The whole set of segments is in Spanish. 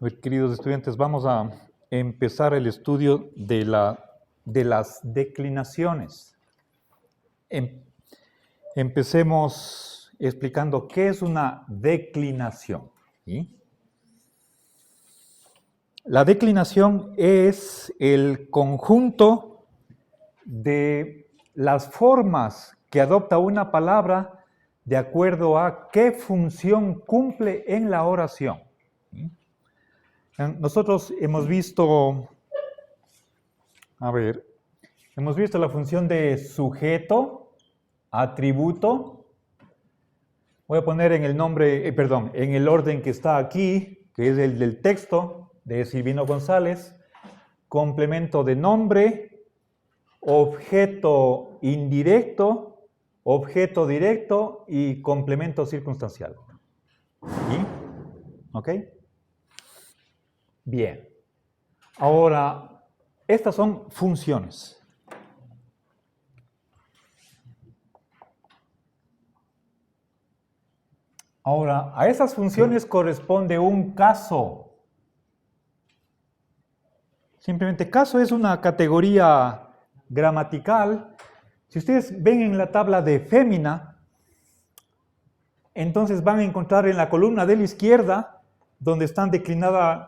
Queridos estudiantes, vamos a empezar el estudio de las declinaciones. Empecemos explicando qué es una declinación. ¿Sí? La declinación es el conjunto de las formas que adopta una palabra de acuerdo a qué función cumple en la oración. ¿Sí? Nosotros hemos visto la función de sujeto, atributo. Voy a poner en el en el orden que está aquí, que es el del texto de Silvino González, complemento de nombre, objeto indirecto, objeto directo y complemento circunstancial. ¿Sí? ¿Ok? Bien. Ahora, estas son funciones. Ahora, a esas funciones corresponde un caso. Simplemente caso es una categoría gramatical. Si ustedes ven en la tabla de fémina, entonces van a encontrar en la columna de la izquierda, donde están declinada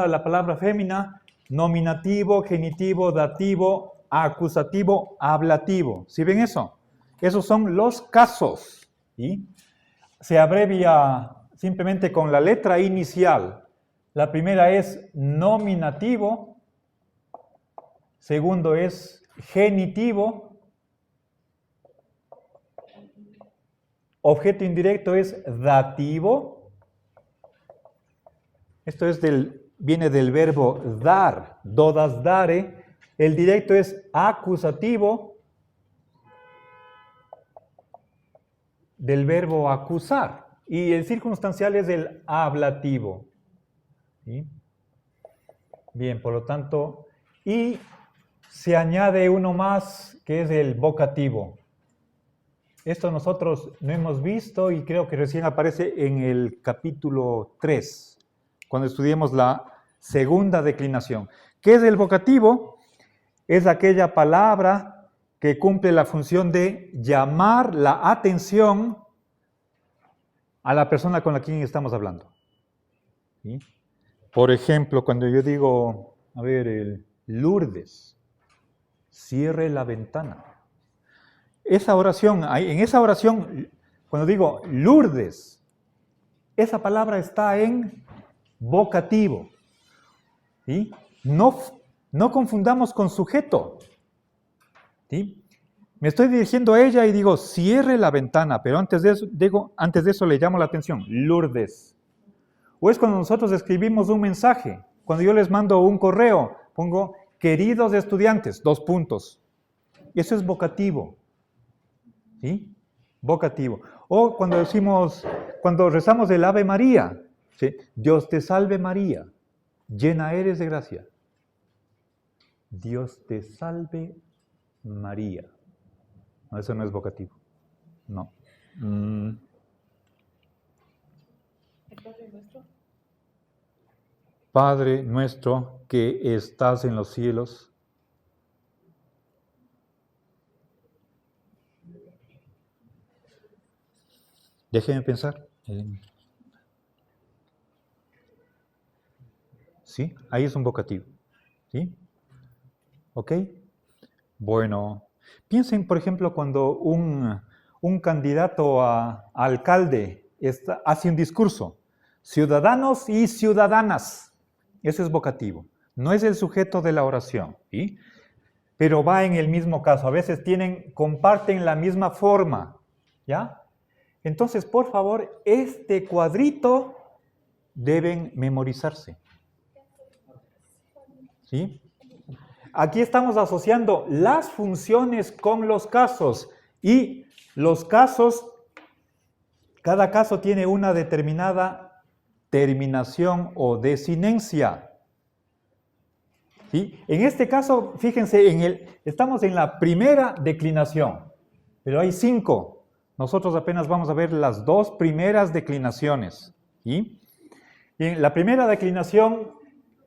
la palabra fémina, nominativo, genitivo, dativo, acusativo, ablativo. ¿Sí ven eso? Esos son los casos. ¿Sí? Se abrevia simplemente con la letra inicial. La primera es nominativo, segundo es genitivo, objeto indirecto es dativo. Esto viene del verbo dar, dodas dare. El directo es acusativo, del verbo acusar. Y el circunstancial es el ablativo. ¿Sí? Bien, por lo tanto, y se añade uno más que es el vocativo. Esto nosotros no hemos visto y creo que recién aparece en el capítulo 3, cuando estudiemos la segunda declinación. ¿Qué es el vocativo? Es aquella palabra que cumple la función de llamar la atención a la persona con la quien estamos hablando. ¿Sí? Por ejemplo, cuando yo digo, Lourdes, cierre la ventana. En esa oración, cuando digo Lourdes, esa palabra está en vocativo. ¿Sí? No confundamos con sujeto. ¿Sí? Me estoy dirigiendo a ella y digo, cierre la ventana, pero antes de eso le llamo la atención, Lourdes. O es cuando nosotros escribimos un mensaje, cuando yo les mando un correo, pongo, queridos estudiantes, 2 puntos. Eso es vocativo. ¿Sí? Vocativo. O cuando rezamos el Ave María, ¿sí? Dios te salve María, llena eres de gracia. Dios te salve María. No, eso no es vocativo. No. Padre nuestro que estás en los cielos. Déjenme pensar. ¿Sí? Ahí es un vocativo. ¿Sí? ¿Ok? Bueno, piensen, por ejemplo, cuando un candidato a alcalde hace un discurso. Ciudadanos y ciudadanas. Eso es vocativo. No es el sujeto de la oración. ¿Sí? Pero va en el mismo caso. A veces comparten la misma forma. ¿Ya? Entonces, por favor, este cuadrito deben memorizarse. ¿Sí? Aquí estamos asociando las funciones con los casos. Y los casos, cada caso tiene una determinada terminación o desinencia. ¿Sí? En este caso, fíjense, estamos en la primera declinación, pero hay 5. Nosotros apenas vamos a ver las 2 primeras declinaciones. ¿Sí? Bien, la primera declinación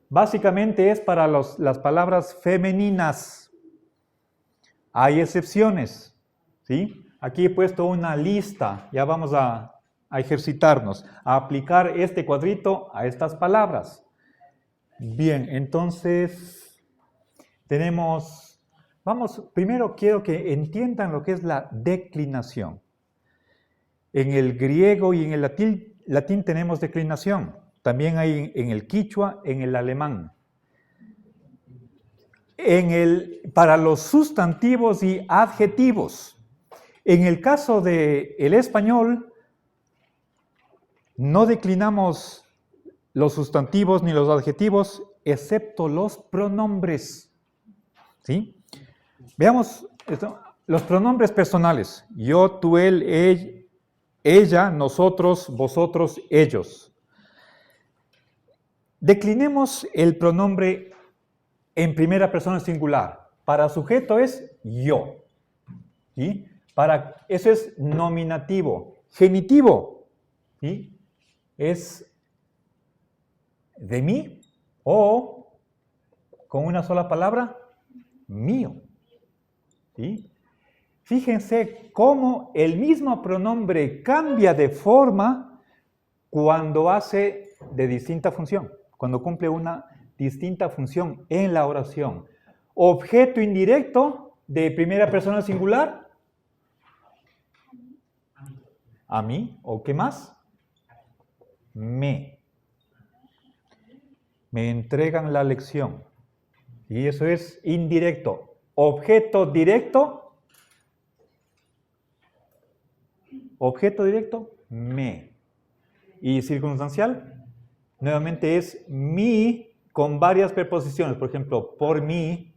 básicamente es para las palabras femeninas. Hay excepciones, ¿sí? Aquí he puesto una lista, ya vamos a ejercitarnos, a aplicar este cuadrito a estas palabras. Bien, entonces primero quiero que entiendan lo que es la declinación. En el griego y en el latín tenemos declinación. También hay en el quichua, en el alemán. Para los sustantivos y adjetivos. En el caso del español, no declinamos los sustantivos ni los adjetivos, excepto los pronombres. ¿Sí? Veamos esto, los pronombres personales. Yo, tú, él, ella, nosotros, vosotros, ellos. Declinemos el pronombre en primera persona singular. Para sujeto es yo. ¿Sí? Eso es nominativo. Genitivo, ¿sí? Es de mí o con una sola palabra, mío. ¿Sí? Fíjense cómo el mismo pronombre cambia de forma cuando hace de distinta función, cuando cumple una distinta función en la oración. Objeto indirecto de primera persona singular, a mí, ¿o qué más? Me entregan la lección. Y eso es indirecto. Objeto directo, me. Y circunstancial, nuevamente es mi con varias preposiciones. Por ejemplo, por mí,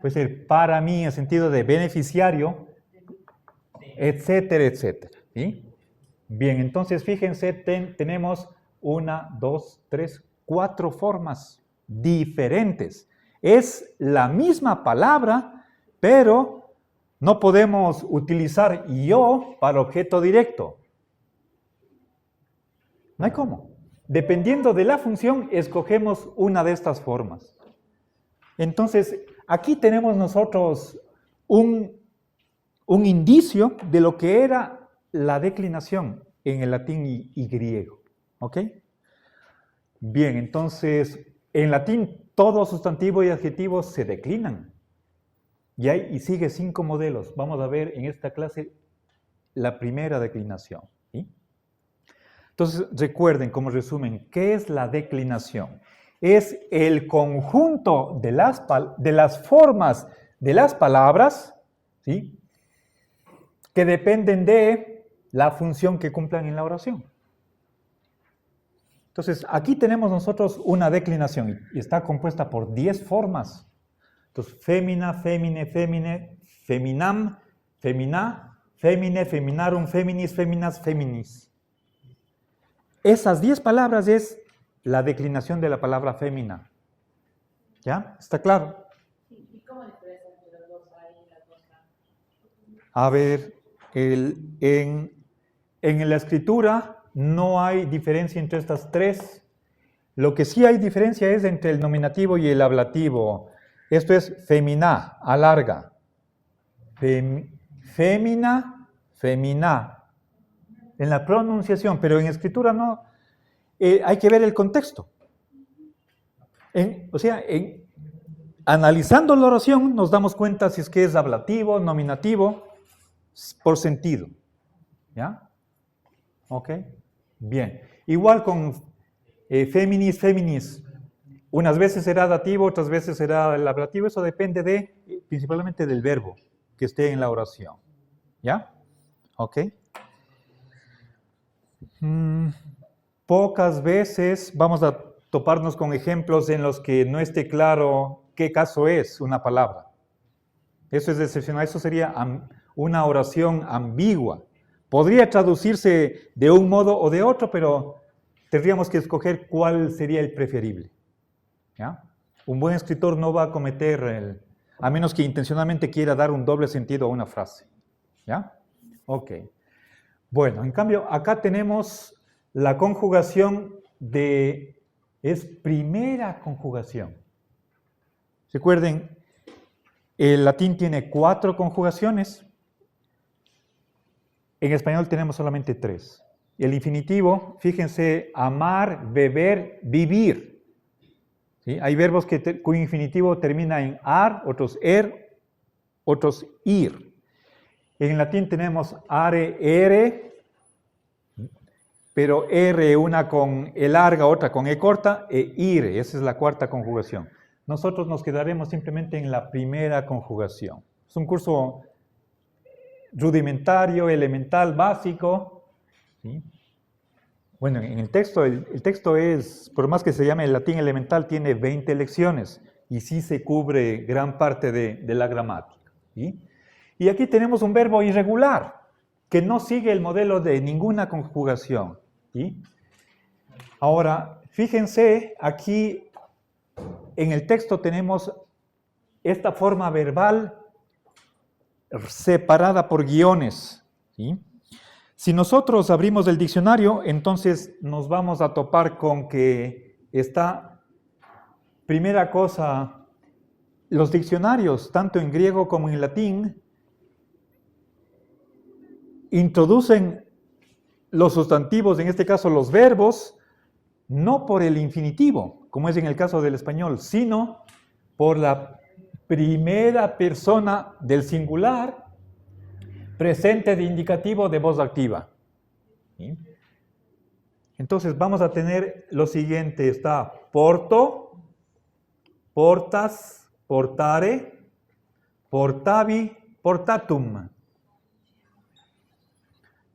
puede ser para mí en sentido de beneficiario, etcétera, etcétera. ¿Sí? Bien, entonces fíjense, tenemos 1, 2, 3, 4 formas diferentes. Es la misma palabra, pero no podemos utilizar yo para objeto directo. No hay cómo. Dependiendo de la función, escogemos una de estas formas. Entonces, aquí tenemos nosotros un indicio de lo que era la declinación en el latín y griego. ¿Ok? Bien, entonces, en latín, todo sustantivo y adjetivo se declinan. Y sigue 5 modelos. Vamos a ver en esta clase la primera declinación. ¿Sí? Entonces, recuerden, como resumen, ¿qué es la declinación? Es el conjunto de las formas de las palabras, ¿sí?, que dependen de la función que cumplan en la oración. Entonces, aquí tenemos nosotros una declinación y está compuesta por 10 formas. Entonces, femina, femine, femine, feminam, femina, femine, feminarum, feminis, feminas, feminis. Esas 10 palabras es la declinación de la palabra fémina. ¿Ya? ¿Está claro? ¿Y cómo diferencia entre los dos ahí y las dos? A ver, en la escritura no hay diferencia entre estas 3. Lo que sí hay diferencia es entre el nominativo y el ablativo. Esto es femina, alarga. Fémina, femina. En la pronunciación, pero en escritura no. Hay que ver el contexto. Analizando la oración nos damos cuenta si es que es ablativo, nominativo, por sentido. ¿Ya? ¿Ok? Bien. Igual con feminis, feminis. Unas veces será dativo, otras veces será el ablativo. Eso depende principalmente del verbo que esté en la oración. ¿Ya? ¿Ok? Pocas veces vamos a toparnos con ejemplos en los que no esté claro qué caso es una palabra. Eso es excepcional. Eso sería una oración ambigua. Podría traducirse de un modo o de otro, pero tendríamos que escoger cuál sería el preferible. ¿Ya? Un buen escritor no va a cometer, a menos que intencionalmente quiera dar un doble sentido a una frase. ¿Ya? Ok. Bueno, en cambio, acá tenemos la conjugación es primera conjugación. Recuerden, el latín tiene 4 conjugaciones. En español tenemos solamente 3. El infinitivo, fíjense, amar, beber, vivir. ¿Sí? Hay verbos cuyo infinitivo termina en ar, otros otros ir. En latín tenemos are, ere, pero R una con E larga, otra con E corta, e ire. Esa es la 4ª conjugación. Nosotros nos quedaremos simplemente en la primera conjugación. Es un curso rudimentario, elemental, básico. ¿Sí? Bueno, en el texto es, por más que se llame el latín elemental, tiene 20 lecciones y sí se cubre gran parte de la gramática. ¿Sí? Y aquí tenemos un verbo irregular que no sigue el modelo de ninguna conjugación. ¿Sí? Ahora, fíjense, aquí en el texto tenemos esta forma verbal separada por guiones. ¿Sí? Si nosotros abrimos el diccionario, entonces nos vamos a topar con que está, primera cosa, los diccionarios, tanto en griego como en latín, introducen los sustantivos, en este caso los verbos, no por el infinitivo, como es en el caso del español, sino por la primera persona del singular, presente de indicativo de voz activa. ¿Sí? Entonces vamos a tener lo siguiente, está porto, portas, portare, portavi, portatum.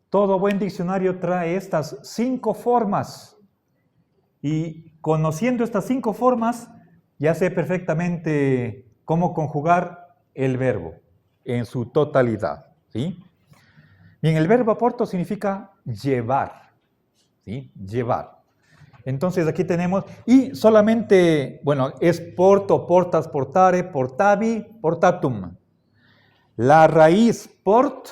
Todo buen diccionario trae estas 5 formas y conociendo estas 5 formas ya sé perfectamente cómo conjugar el verbo en su totalidad. ¿Sí? Bien, el verbo porto significa llevar. ¿Sí? Llevar. Entonces aquí tenemos, y solamente, bueno, es porto, portas, portare, portavi, portatum. La raíz port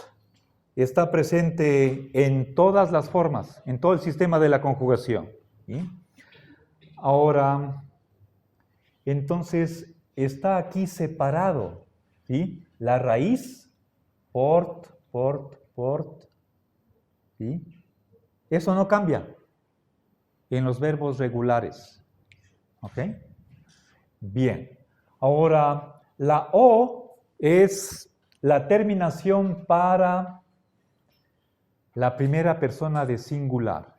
está presente en todas las formas, en todo el sistema de la conjugación. ¿Sí? Ahora, entonces está aquí separado. ¿Sí? La raíz port, ¿sí? Eso no cambia en los verbos regulares. ¿Ok? Bien. Ahora, la O es la terminación para la primera persona de singular.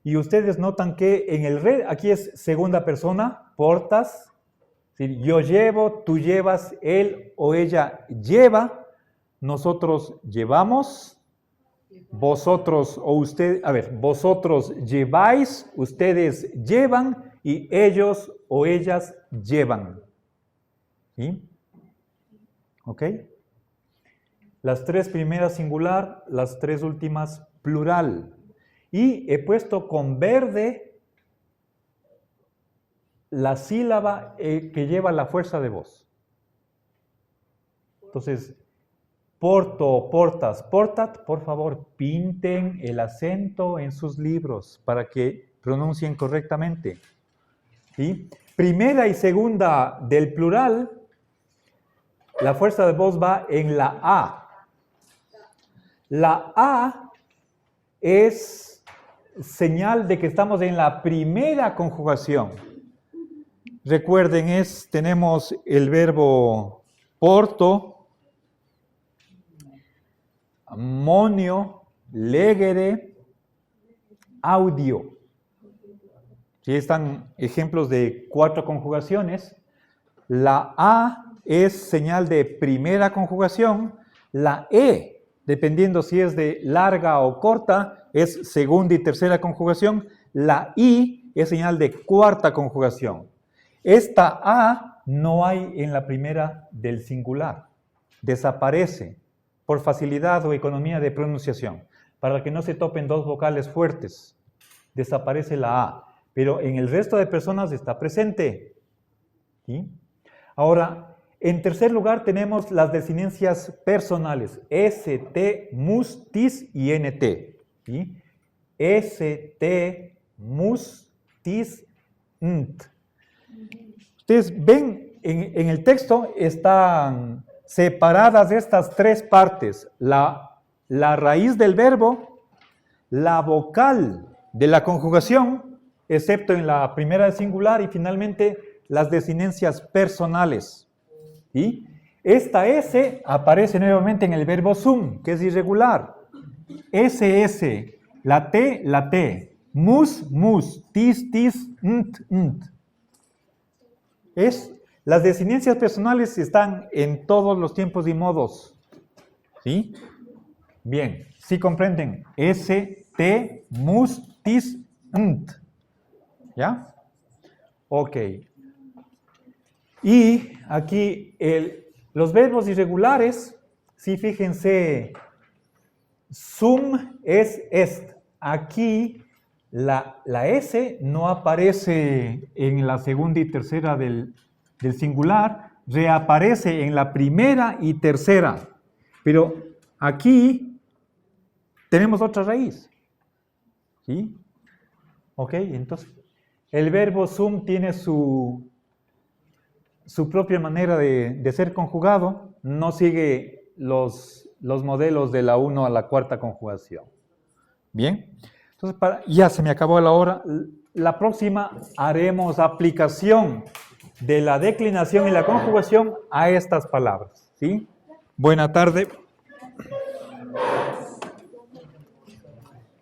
Y ustedes notan que en el aquí es segunda persona, portas. ¿Sí? Yo llevo, tú llevas, él o ella lleva. Nosotros llevamos, vosotros o usted, vosotros lleváis, ustedes llevan y ellos o ellas llevan. ¿Sí? ¿Ok? Las 3 primeras singular, las 3 últimas plural. Y he puesto con verde la sílaba que lleva la fuerza de voz. Entonces, porto, portas, portat, por favor, pinten el acento en sus libros para que pronuncien correctamente. ¿Sí? Primera y segunda del plural, la fuerza de voz va en la A. La A es señal de que estamos en la primera conjugación. Recuerden, tenemos el verbo porto, monio, legere, audio. Aquí están ejemplos de 4 conjugaciones. La A es señal de primera conjugación. La E, dependiendo si es de larga o corta, es segunda y tercera conjugación. La I es señal de cuarta conjugación. Esta A no hay en la primera del singular. Desaparece por facilidad o economía de pronunciación. Para que no se topen 2 vocales fuertes, desaparece la A. Pero en el resto de personas está presente. ¿Sí? Ahora, en tercer lugar tenemos las desinencias personales. ST, mus, tis y NT. ¿Sí? ST, mus, tis, nt. Ustedes ven, en el texto están separadas estas tres partes. La raíz del verbo, la vocal de la conjugación, excepto en la primera del singular, y finalmente las desinencias personales. ¿Sí? Esta S aparece nuevamente en el verbo sum, que es irregular. SS, la T, mus, tis, nt. Las desinencias personales están en todos los tiempos y modos. ¿Sí? Bien, ¿sí comprenden? S, T, mus, tis, nt. ¿Ya? Ok. Y aquí los verbos irregulares, sí, fíjense, sum es est. Aquí la S no aparece en la segunda y tercera del singular, reaparece en la primera y tercera. Pero aquí tenemos otra raíz. ¿Sí? Ok, entonces el verbo sum tiene su propia manera de ser conjugado, no sigue los modelos de la 1 a la cuarta conjugación. Bien, entonces ya se me acabó la hora. La próxima haremos aplicación de la declinación y la conjugación a estas palabras. ¿Sí? Buena tarde.